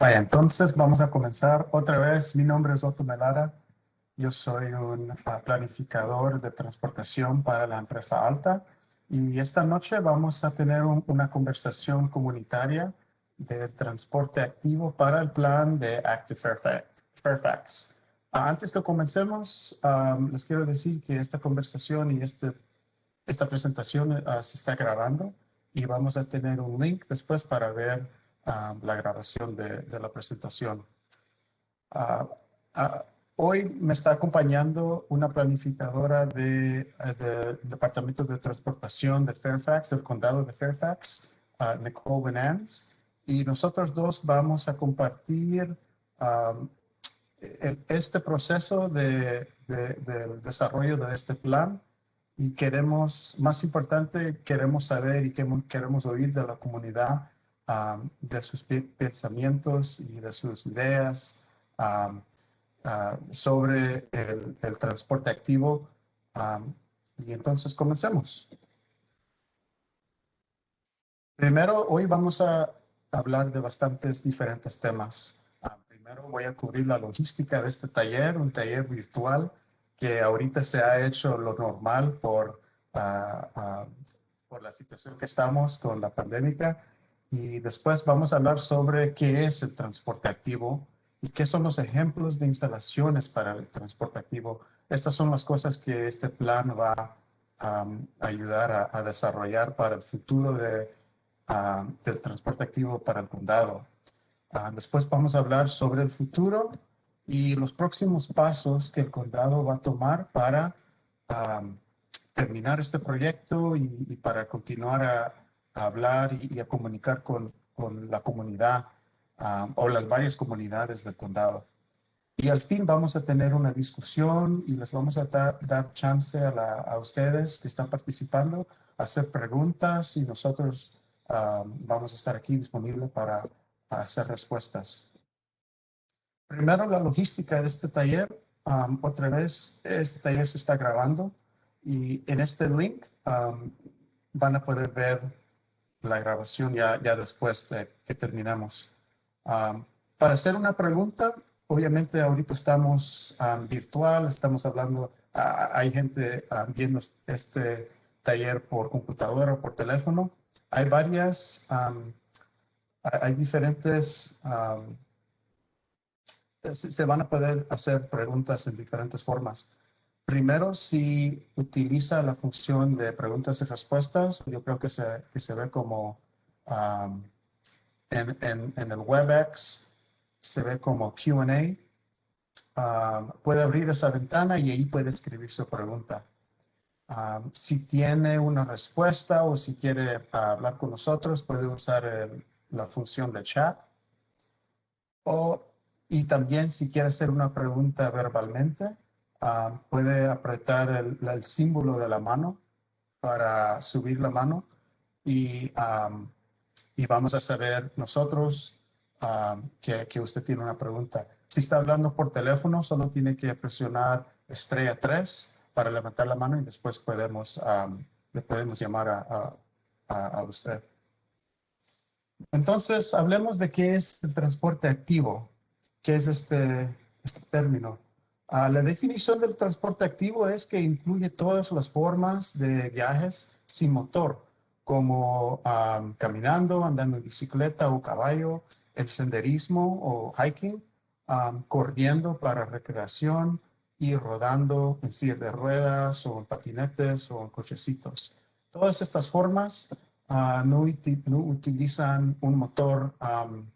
Vaya, entonces vamos a comenzar otra vez. Mi nombre es Otto Melara. Yo soy un planificador de transportación para la empresa Alta y esta noche vamos a tener una conversación comunitaria de transporte activo para el plan de Active Fairfax. Antes que comencemos, les quiero decir que esta conversación y esta presentación se está grabando y vamos a tener un link después para ver la grabación de la presentación. Ah, ah, Hoy me está acompañando una planificadora del Departamento de Transportación de Fairfax, del condado de Fairfax, Nicole Winans, y nosotros dos vamos a compartir este proceso del desarrollo de este plan y queremos, más importante, queremos saber y queremos oír de la comunidad de sus pensamientos y de sus ideas sobre el transporte activo. Y entonces comencemos. Primero, hoy vamos a hablar de bastantes diferentes temas. Primero voy a cubrir la logística de este taller, un taller virtual que ahorita se ha hecho lo normal por la situación que estamos con la pandemia. Y después vamos a hablar sobre qué es el transporte activo y qué son los ejemplos de instalaciones para el transporte activo. Estas son las cosas que este plan va a ayudar a desarrollar para el futuro del transporte activo para el condado. Después vamos a hablar sobre el futuro y los próximos pasos que el condado va a tomar para terminar este proyecto y para continuar a hablar y a comunicar con la comunidad o las varias comunidades del condado. Y al fin vamos a tener una discusión y les vamos a dar chance a ustedes que están participando a hacer preguntas y nosotros vamos a estar aquí disponibles para hacer respuestas. Primero, la logística de este taller. Otra vez, este taller se está grabando y en este link van a poder ver la grabación ya después de que terminamos. Para hacer una pregunta, obviamente ahorita estamos virtual, estamos hablando, hay gente viendo este taller por computadora o por teléfono. Hay hay diferentes, se van a poder hacer preguntas en diferentes formas. Primero, si utiliza la función de preguntas y respuestas, yo creo que se ve como en el WebEx, se ve como Q&A. Puede abrir esa ventana y ahí puede escribir su pregunta. Si tiene una respuesta o si quiere hablar con nosotros, puede usar la función de chat. Y también si quiere hacer una pregunta verbalmente, puede apretar el símbolo de la mano para subir la mano y, y vamos a saber nosotros que usted tiene una pregunta. Si está hablando por teléfono, solo tiene que presionar estrella 3 para levantar la mano y después le podemos llamar a usted. Entonces, hablemos de qué es el transporte activo. ¿Qué es este término? La definición del transporte activo es que incluye todas las formas de viajes sin motor, como caminando, andando en bicicleta o caballo, el senderismo o hiking, corriendo para recreación y rodando en silla de ruedas o en patinetes o en cochecitos. Todas estas formas no utilizan un motor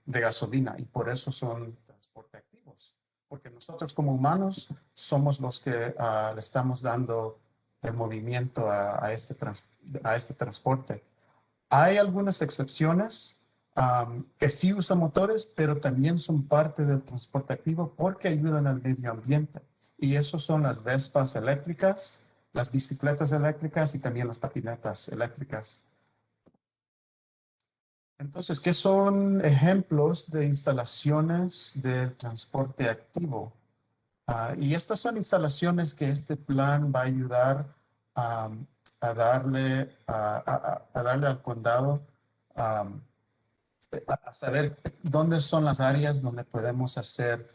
de gasolina y por eso son transporte activos. Porque nosotros como humanos somos los que le estamos dando el movimiento a este transporte. Hay algunas excepciones que sí usan motores, pero también son parte del transporte activo porque ayudan al medio ambiente. Y esos son las Vespas eléctricas, las bicicletas eléctricas y también las patinetas eléctricas. Entonces, ¿qué son ejemplos de instalaciones del transporte activo? Y estas son instalaciones que este plan va a ayudar a darle al condado a saber dónde son las áreas donde podemos hacer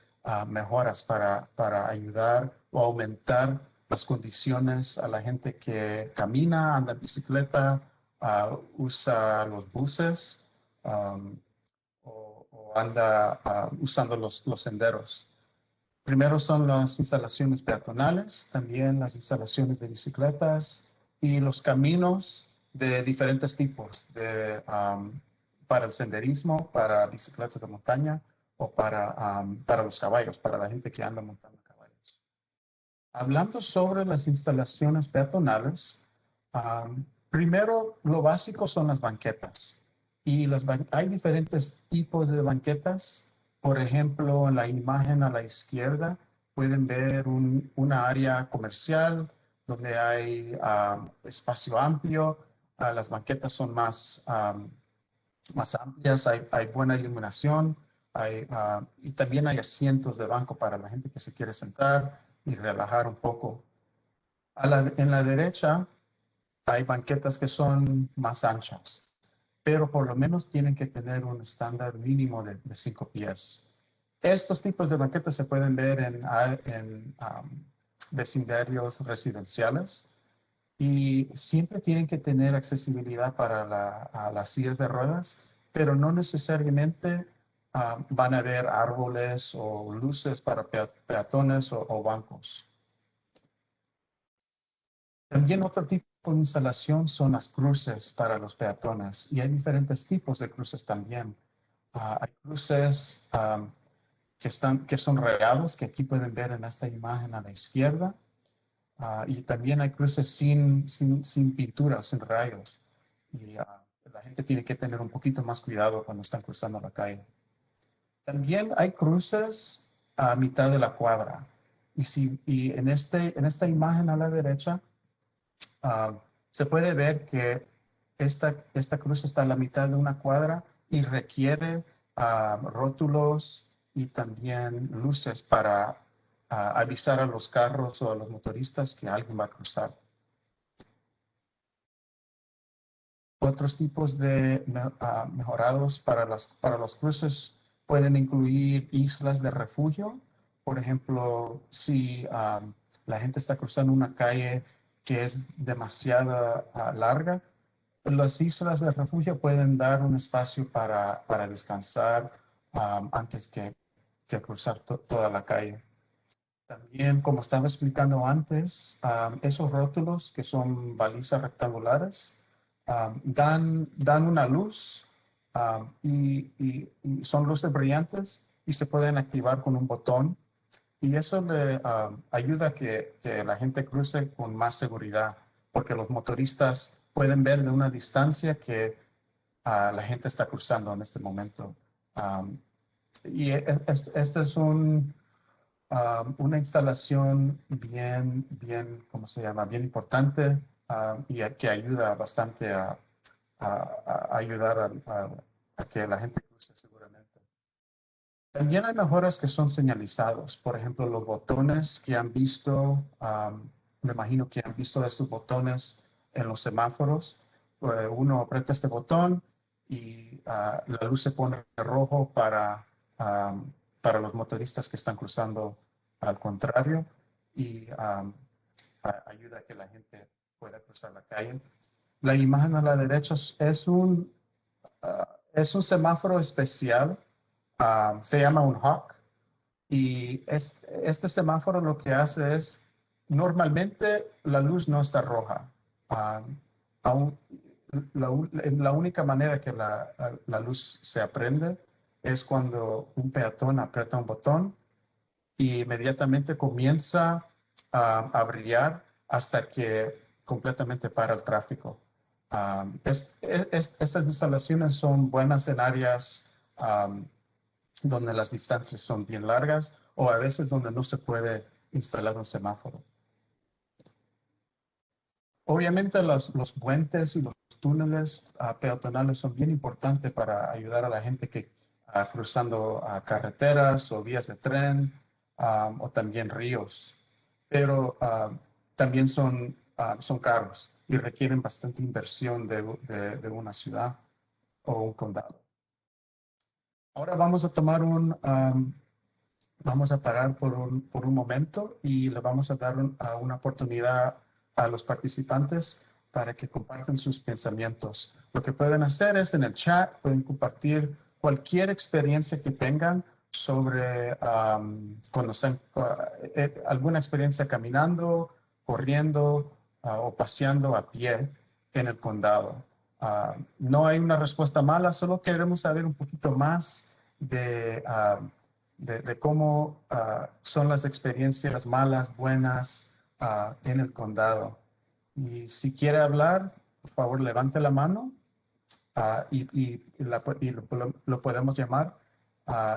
mejoras para ayudar o aumentar las condiciones a la gente que camina, anda en bicicleta, usa los buses um, o anda usando los senderos. Primero son las instalaciones peatonales, también las instalaciones de bicicletas y los caminos de diferentes tipos, para el senderismo, para bicicletas de montaña o para los caballos, para la gente que anda montando caballos. Hablando sobre las instalaciones peatonales, primero lo básico son las banquetas. Y hay diferentes tipos de banquetas. Por ejemplo, en la imagen a la izquierda pueden ver una área comercial donde hay espacio amplio. Las banquetas son más amplias, hay buena iluminación, y también hay asientos de banco para la gente que se quiere sentar y relajar un poco. En la derecha hay banquetas que son más anchas, pero por lo menos tienen que tener un estándar mínimo de 5 pies. Estos tipos de banquetas se pueden ver en vecindarios residenciales y siempre tienen que tener accesibilidad para las sillas de ruedas, pero no necesariamente van a haber árboles o luces para peatones o bancos. También otro tipo de instalación son las cruces para los peatones y hay diferentes tipos de cruces también. Hay cruces que son regados, que aquí pueden ver en esta imagen a la izquierda. Y también hay cruces sin pintura, sin rayos. Y la gente tiene que tener un poquito más cuidado cuando están cruzando la calle. También hay cruces a mitad de la cuadra. Y en esta imagen a la derecha, uh, se puede ver que esta cruz está a la mitad de una cuadra y requiere rótulos y también luces para avisar a los carros o a los motoristas que alguien va a cruzar. Otros tipos de mejorados para los cruces pueden incluir islas de refugio. Por ejemplo, si la gente está cruzando una calle que es demasiado larga, las islas de refugio pueden dar un espacio para descansar antes que cruzar toda la calle. También, como estaba explicando antes, esos rótulos que son balizas rectangulares dan una luz y son luces brillantes y se pueden activar con un botón. Y eso le ayuda a que la gente cruce con más seguridad, porque los motoristas pueden ver de una distancia que la gente está cruzando en este momento. Este es una instalación ¿cómo se llama? Bien importante y que ayuda bastante a ayudar a que la gente cruce seguramente. También hay mejoras que son señalizados. Por ejemplo, los botones que han visto, me imagino que han visto estos botones en los semáforos. Uno aprieta este botón y la luz se pone rojo para los motoristas que están cruzando al contrario y ayuda a que la gente pueda cruzar la calle. La imagen a la derecha es un semáforo especial, se llama un hawk, y este semáforo lo que hace es, normalmente la luz no está roja. Aún, la única manera que la luz se aprende es cuando un peatón aprieta un botón y inmediatamente comienza brillar hasta que completamente para el tráfico. Estas instalaciones son buenas en áreas donde las distancias son bien largas o a veces donde no se puede instalar un semáforo. Obviamente los puentes y los túneles peatonales son bien importantes para ayudar a la gente que cruzando carreteras o vías de tren o también ríos, pero también son caros y requieren bastante inversión de una ciudad o un condado. Ahora vamos a tomar vamos a parar por un momento y le vamos a dar una oportunidad a los participantes para que compartan sus pensamientos. Lo que pueden hacer es en el chat, pueden compartir cualquier experiencia que tengan sobre cuando están, alguna experiencia caminando, corriendo o paseando a pie en el condado. No hay una respuesta mala, solo queremos saber un poquito más de cómo son las experiencias malas, buenas en el condado. Y si quiere hablar, por favor, levante la mano y lo podemos llamar.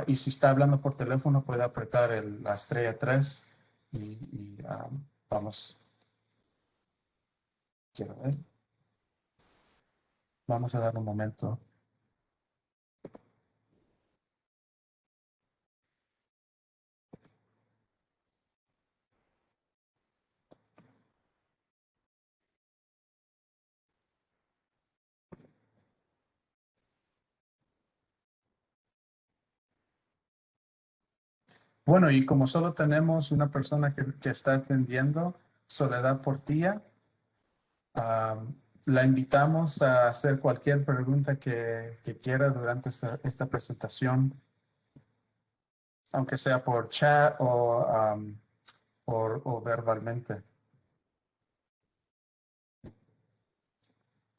Y si está hablando por teléfono, puede apretar la estrella 3 y vamos, quiero ver, vamos a dar un momento. Bueno, y como solo tenemos una persona que está atendiendo, Soledad Portilla, ah, la invitamos a hacer cualquier pregunta que quiera durante esta presentación, aunque sea por chat o verbalmente.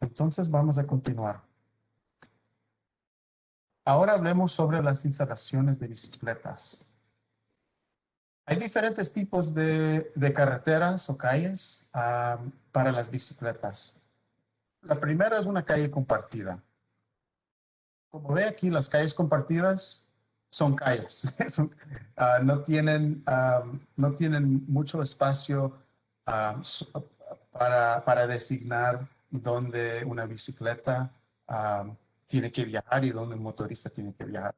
Entonces vamos a continuar. Ahora hablemos sobre las instalaciones de bicicletas. Hay diferentes tipos de carreteras o calles para las bicicletas. La primera es una calle compartida. Como ve aquí, las calles compartidas son calles. No tienen mucho espacio para designar dónde una bicicleta tiene que viajar y dónde un motorista tiene que viajar.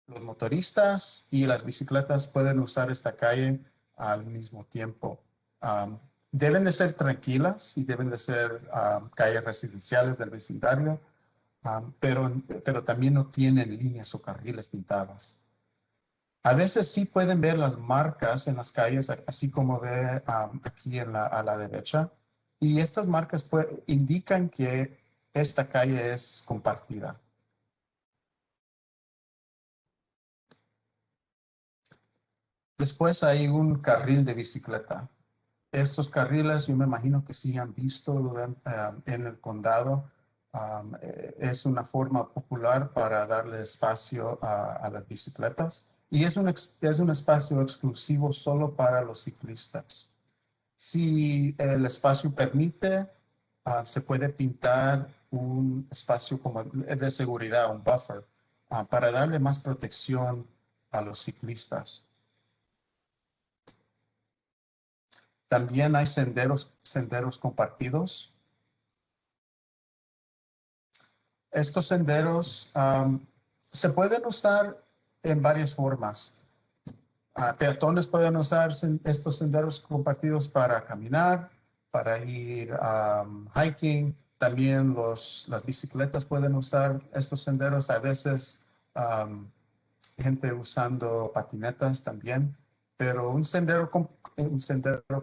Los motoristas y las bicicletas pueden usar esta calle al mismo tiempo. Um, Deben de ser tranquilas y deben de ser calles residenciales del vecindario, pero también no tienen líneas o carriles pintadas. A veces sí pueden ver las marcas en las calles, así como ve aquí a la derecha, y estas marcas indican que esta calle es compartida. Después hay un carril de bicicleta. Estos carriles yo me imagino que sí han visto en el condado. Es una forma popular para darle espacio a las bicicletas y es un espacio exclusivo solo para los ciclistas. Si el espacio permite, se puede pintar un espacio como de seguridad, un buffer, para darle más protección a los ciclistas. También hay senderos compartidos. Estos senderos se pueden usar en varias formas. Peatones pueden usar estos senderos compartidos para caminar, para ir hiking. También las bicicletas pueden usar estos senderos. A veces gente usando patinetas también. Pero un sendero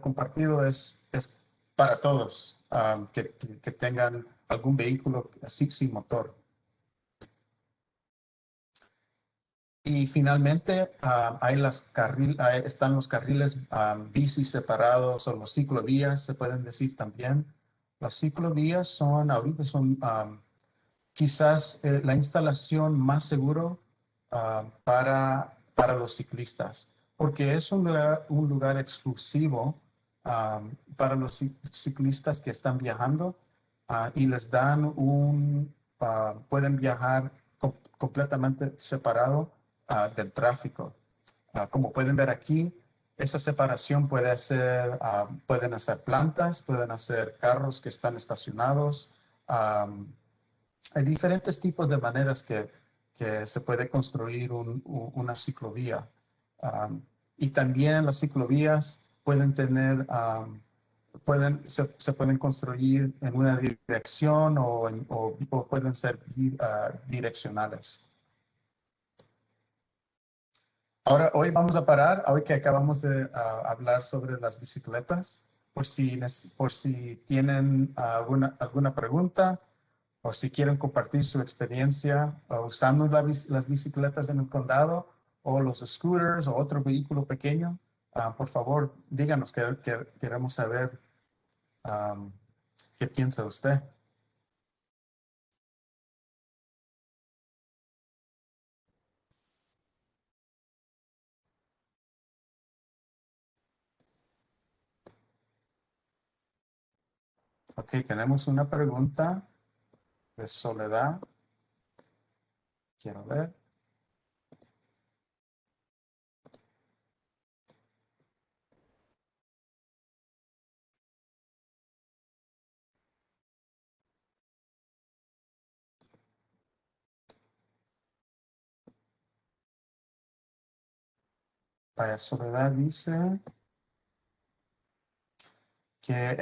compartido es para todos que tengan algún vehículo así sin motor. Y finalmente están los carriles bici separados o los ciclovías, se pueden decir también. Las ciclovías ahorita son quizás la instalación más seguro para los ciclistas, porque es un lugar exclusivo para los ciclistas que están viajando y les dan pueden viajar completamente separado del tráfico. Como pueden ver aquí, esa separación pueden hacer plantas, pueden hacer carros que están estacionados. Hay diferentes tipos de maneras que se puede construir una ciclovía. Y también las ciclovías pueden tener, se pueden construir en una dirección o pueden ser direccionales. Ahora, hoy vamos a parar, hoy que acabamos de hablar sobre las bicicletas, por si tienen alguna pregunta o si quieren compartir su experiencia usando las bicicletas en el condado o los scooters o otro vehículo pequeño, por favor, díganos que queremos saber um, qué piensa usted. Ok, tenemos una pregunta de Soledad. Quiero ver. Vaya, Soledad dice que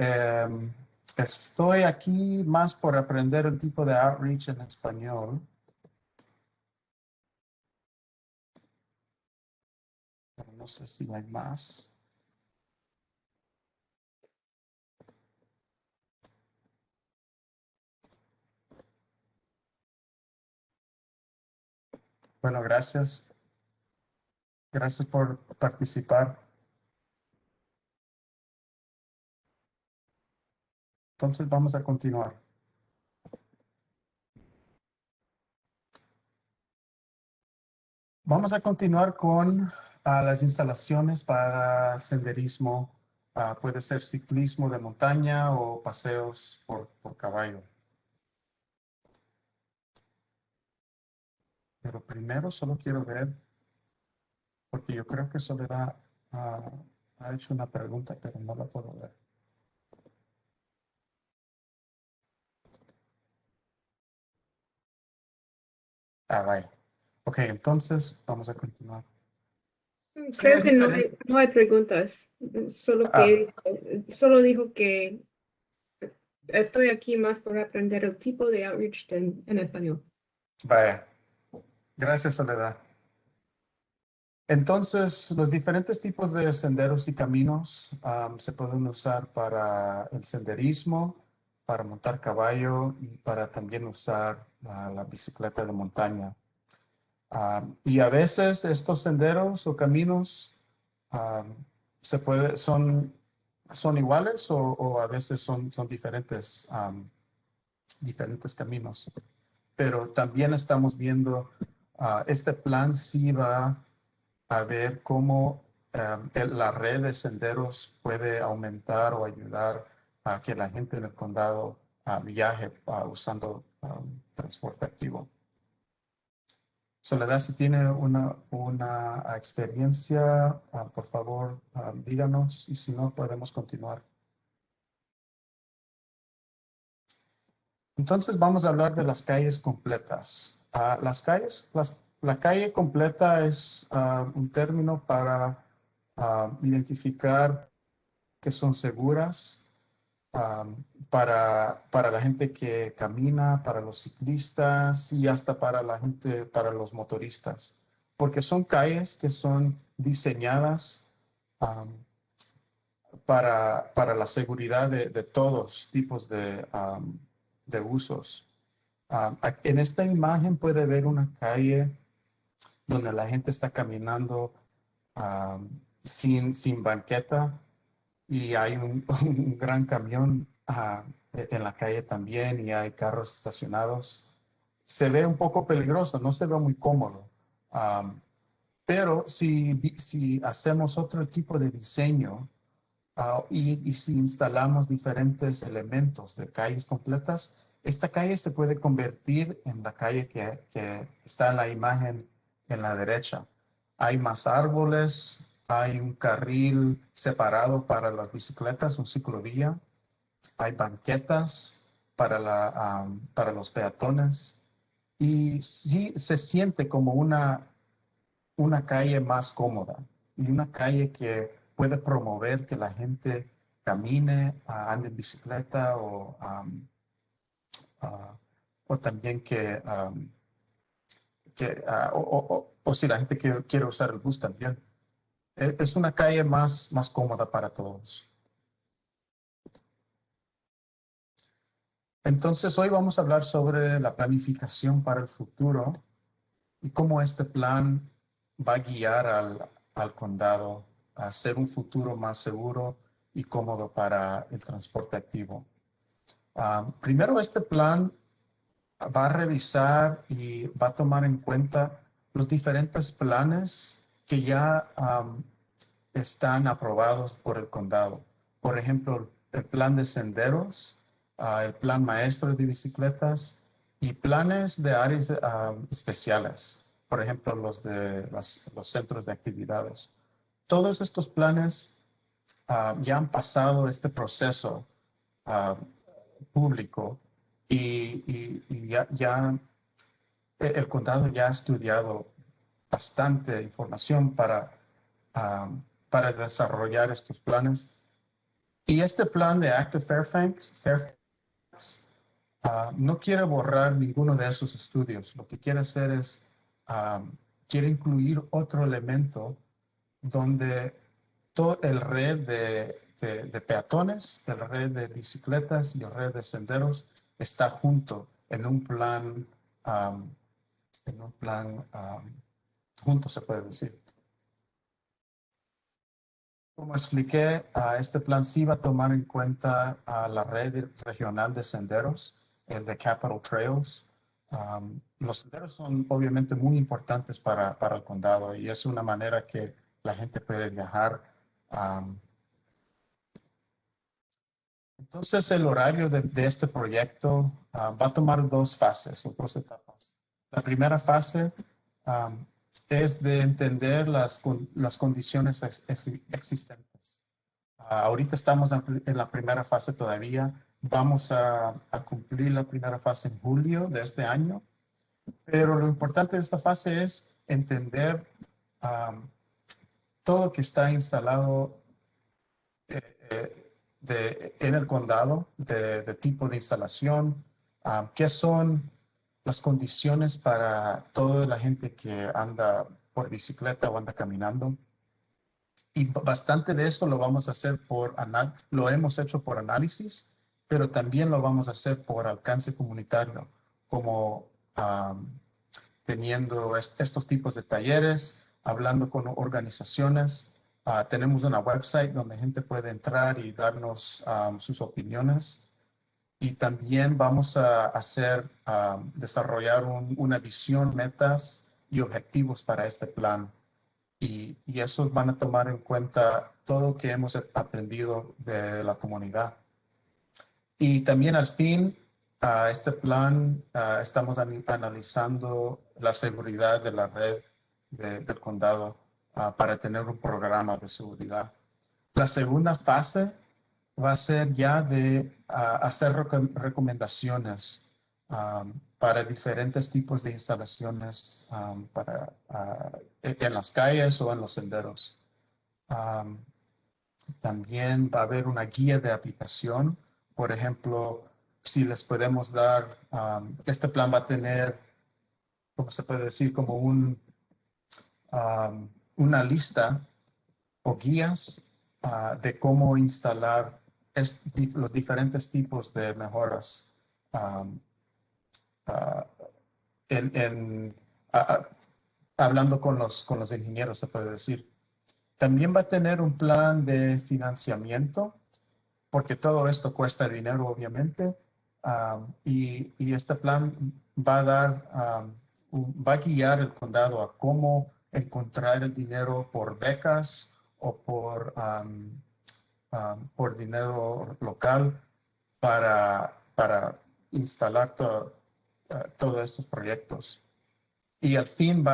estoy aquí más por aprender el tipo de outreach en español, pero no sé si hay más. Bueno, gracias. Gracias por participar. Entonces vamos a continuar. Vamos a continuar con las instalaciones para senderismo. Puede ser ciclismo de montaña o paseos por caballo. Pero primero solo quiero ver, porque yo creo que Soledad ah, ha hecho una pregunta, pero no la puedo ver. Vaya. Ok, entonces vamos a continuar. Sí, Creo es que diferente. no hay preguntas, Ah, solo dijo que estoy aquí más por aprender el tipo de outreach en español. vaya. Gracias, Soledad. Entonces, los diferentes tipos de senderos y caminos se pueden usar para el senderismo, para montar caballo y para también usar la bicicleta de montaña. Y a veces estos senderos o caminos am, son iguales o a veces son diferentes, diferentes caminos. Pero también estamos viendo, este plan sí va a ver cómo la red de senderos puede aumentar o ayudar a que la gente en el condado viaje usando transporte activo. Soledad, si tiene una experiencia, por favor, díganos y si no, podemos continuar. Entonces vamos a hablar de las calles completas. La calle completa es un término para identificar que son seguras para la gente que camina, para los ciclistas y hasta para la gente, para los motoristas, porque son calles que son diseñadas um, para la seguridad de todos tipos de usos. En esta imagen puede ver una calle donde la gente está caminando sin banqueta y hay un gran camión en la calle también y hay carros estacionados. Se ve un poco peligroso, no se ve muy cómodo. Pero si hacemos otro tipo de diseño y si instalamos diferentes elementos de calles completas, esta calle se puede convertir en la calle que está en la imagen en la derecha. Hay más árboles, hay un carril separado para las bicicletas, un ciclovía, hay banquetas para los peatones y sí se siente como una calle más cómoda y una calle que puede promover que la gente camine, ande en bicicleta o también que o si la gente quiere usar el bus también. Es una calle más cómoda para todos. Entonces, hoy vamos a hablar sobre la planificación para el futuro y cómo este plan va a guiar al condado a hacer un futuro más seguro y cómodo para el transporte activo. Primero, este plan va a revisar y va a tomar en cuenta los diferentes planes que ya están aprobados por el condado. Por ejemplo, el plan de senderos, el plan maestro de bicicletas y planes de áreas especiales. Por ejemplo, los de los centros de actividades. Todos estos planes ya han pasado este proceso uh, público y ya el condado ya ha estudiado bastante información para desarrollar estos planes. Y este plan de Active Fairfax no quiere borrar ninguno de esos estudios. Lo que quiere hacer es, quiere incluir otro elemento donde todo el red de peatones, el red de bicicletas y el red de senderos está junto en un plan junto, se puede decir. Como expliqué, este plan sí va a tomar en cuenta la red regional de senderos, el de Capital Trails. Los senderos son obviamente muy importantes para el condado y es una manera que la gente puede viajar. Entonces, el horario de este proyecto va a tomar dos fases o dos etapas. La primera fase es de entender las condiciones existentes. Ahorita estamos en la primera fase todavía. Vamos a cumplir la primera fase en julio de este año. Pero lo importante de esta fase es entender todo lo que está instalado en el condado, de tipo de instalación, qué son las condiciones para toda la gente que anda por bicicleta o anda caminando. Y bastante de esto lo vamos a hacer lo hemos hecho por análisis, pero también lo vamos a hacer por alcance comunitario, como teniendo estos tipos de talleres, hablando con organizaciones. Tenemos una website donde gente puede entrar y darnos sus opiniones. Y también vamos a desarrollar una visión, metas y objetivos para este plan. Y esos van a tomar en cuenta todo lo que hemos aprendido de la comunidad. Y también al fin, este plan, estamos analizando la seguridad de la red del condado para tener un programa de seguridad. La segunda fase va a ser ya de hacer recomendaciones para diferentes tipos de instalaciones en las calles o en los senderos. También va a haber una guía de aplicación. Por ejemplo, si les podemos dar, este plan va a tener, ¿cómo se puede decir? Como una lista o guías de cómo instalar los diferentes tipos de mejoras uh, en, en, uh, hablando con los ingenieros, se puede decir. También va a tener un plan de financiamiento, porque todo esto cuesta dinero, obviamente, y este plan va a va a guiar el condado a cómo encontrar el dinero por becas o por dinero local para instalar todos estos proyectos. Y al fin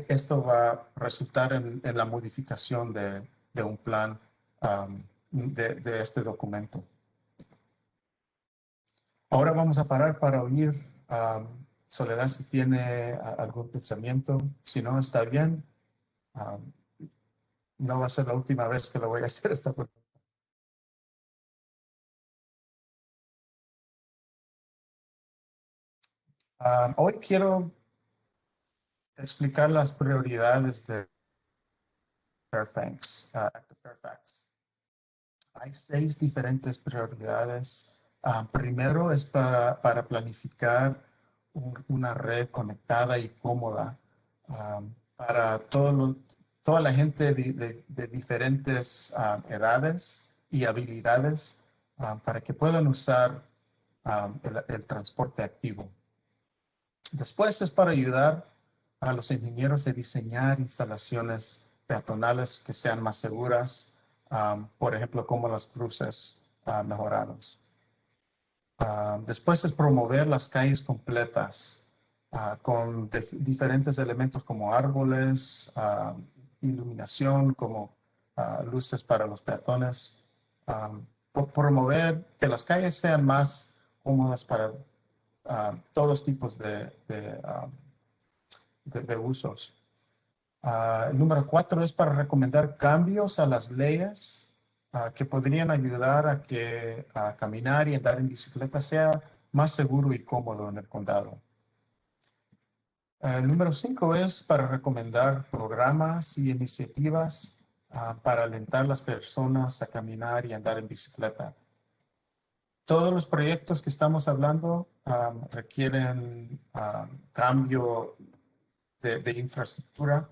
esto va a resultar en la modificación de un plan de este documento. Ahora vamos a parar para oír Soledad si tiene algún pensamiento. Si no, está bien. No va a ser la última vez que lo voy a hacer esta pregunta. Hoy quiero explicar las prioridades de Fairfax. Hay 6 diferentes prioridades. Primero es para planificar una red conectada y cómoda para toda la gente de diferentes edades y habilidades para que puedan usar el transporte activo. Después es para ayudar a los ingenieros a diseñar instalaciones peatonales que sean más seguras, por ejemplo, como las cruces mejoradas. Después es promover las calles completas con diferentes elementos como árboles, iluminación, como luces para los peatones. Promover que las calles sean más cómodas para todos tipos de usos. El número 4 es para recomendar cambios a las leyes que podrían ayudar a que caminar y andar en bicicleta sea más seguro y cómodo en el condado. El número 5 es para recomendar programas y iniciativas para alentar a las personas a caminar y andar en bicicleta. Todos los proyectos que estamos hablando requieren cambio de infraestructura,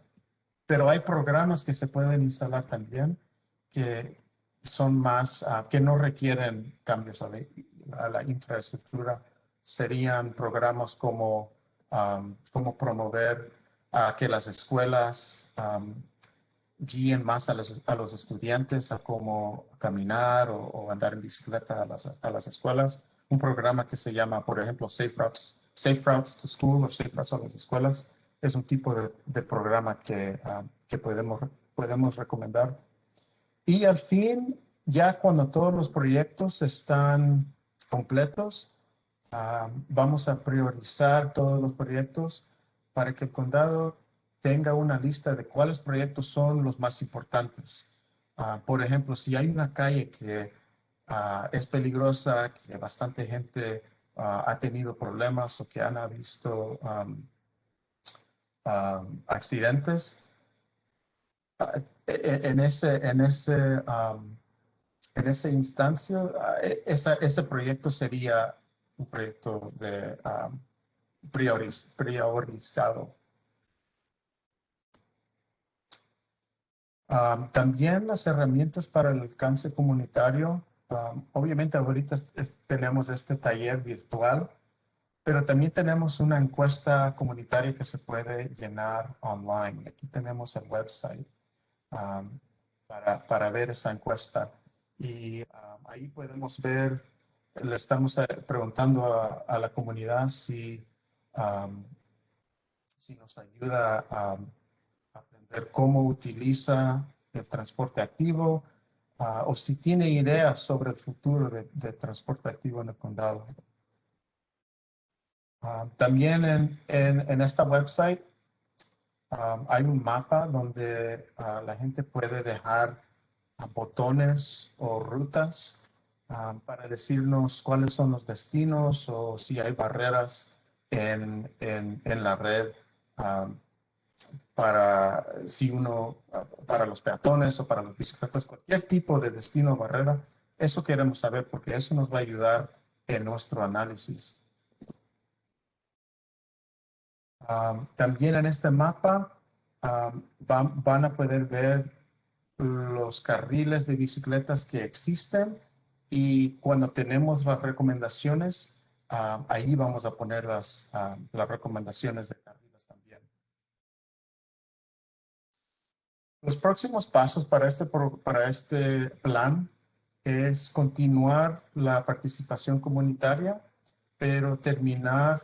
pero hay programas que se pueden instalar también que son más, que no requieren cambios a la infraestructura. Serían programas como promover que las escuelas guíen más a los estudiantes a cómo caminar o andar en bicicleta a las escuelas. Un programa que se llama, por ejemplo, Safe Routes to School o Safe Routes a las escuelas. Es un tipo de programa que podemos recomendar. Y al fin, ya cuando todos los proyectos están completos, vamos a priorizar todos los proyectos para que el condado tenga una lista de cuáles proyectos son los más importantes. Por ejemplo, si hay una calle que es peligrosa, que bastante gente ha tenido problemas o que han visto accidentes, en ese instancia, ese proyecto sería un proyecto de priorizado. También las herramientas para el alcance comunitario. Obviamente ahorita tenemos este taller virtual, pero también tenemos una encuesta comunitaria que se puede llenar online. Aquí tenemos el website para ver esa encuesta. Y ahí podemos ver, le estamos preguntando a la comunidad si nos ayuda a aprender cómo utiliza el transporte activo o si tiene ideas sobre el futuro de transporte activo en el condado. También en esta website hay un mapa donde la gente puede dejar botones o rutas para decirnos cuáles son los destinos o si hay barreras en la red para los peatones o para los bicicletas, cualquier tipo de destino o barrera. Eso queremos saber porque eso nos va a ayudar en nuestro análisis. También en este mapa van a poder ver los carriles de bicicletas que existen y cuando tenemos las recomendaciones, ahí vamos a poner las recomendaciones de carriles también. Los próximos pasos para este plan es continuar la participación comunitaria, pero terminar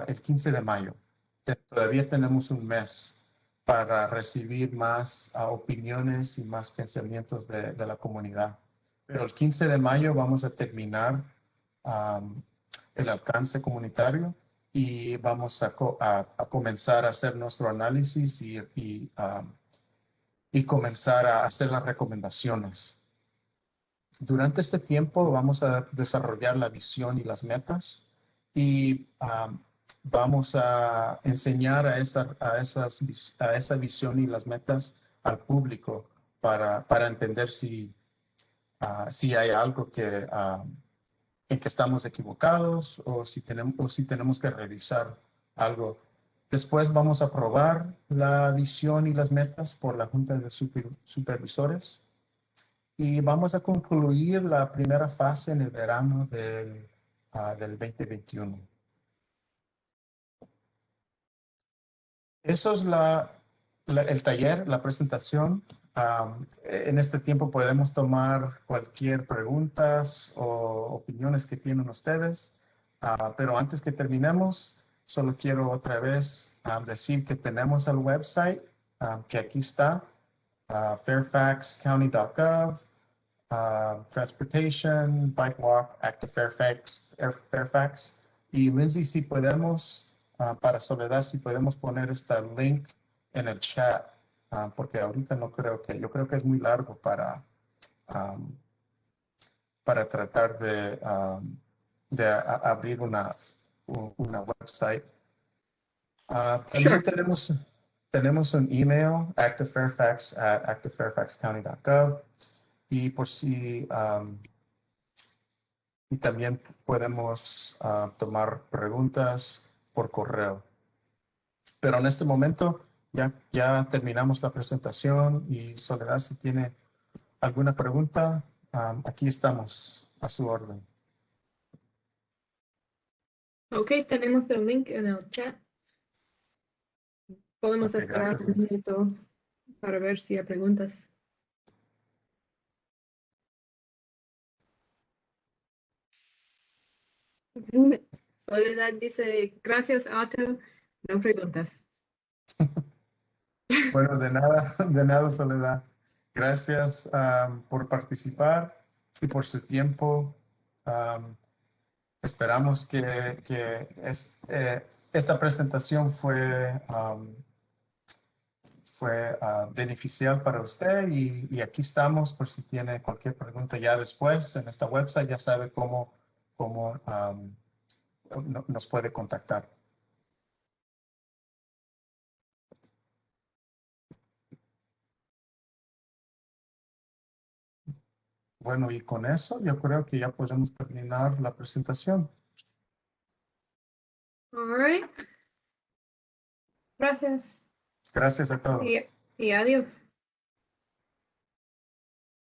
el 15 de mayo. Todavía tenemos un mes para recibir más opiniones y más pensamientos de la comunidad. Pero el 15 de mayo vamos a terminar el alcance comunitario y vamos a comenzar a hacer nuestro análisis y comenzar a hacer las recomendaciones. Durante este tiempo vamos a desarrollar la visión y las metas y vamos a enseñar a esa visión y las metas al público para entender si hay algo en que estamos equivocados o si tenemos que revisar algo. Después vamos a aprobar la visión y las metas por la Junta de Supervisores y vamos a concluir la primera fase en el verano del 2021. Eso es el taller, la presentación. En este tiempo podemos tomar cualquier preguntas o opiniones que tienen ustedes, pero antes que terminemos, solo quiero otra vez decir que tenemos el website que aquí está, fairfaxcounty.gov, Transportation, Bike Walk, Active Fairfax. Y Lindsay, si podemos, para Soledad, si podemos poner este link en el chat, porque ahorita yo creo que es muy largo para tratar de abrir una website. También tenemos un email, activefairfax@activefairfaxcounty.gov, y y también podemos tomar preguntas por correo. Pero en este momento ya terminamos la presentación y Soledad, si tiene alguna pregunta, aquí estamos a su orden. Ok, tenemos el link en el chat. Podemos Ok, esperar gracias, un minuto para ver si hay preguntas. Soledad dice, gracias, Otto. No preguntas. Bueno, de nada, Soledad. Gracias por participar y por su tiempo. Esperamos que esta presentación fue beneficial para usted y aquí estamos por si tiene cualquier pregunta ya después en esta website, ya sabe cómo nos puede contactar. Bueno, y con eso yo creo que ya podemos terminar la presentación. All right. Gracias. Gracias a todos. Y adiós.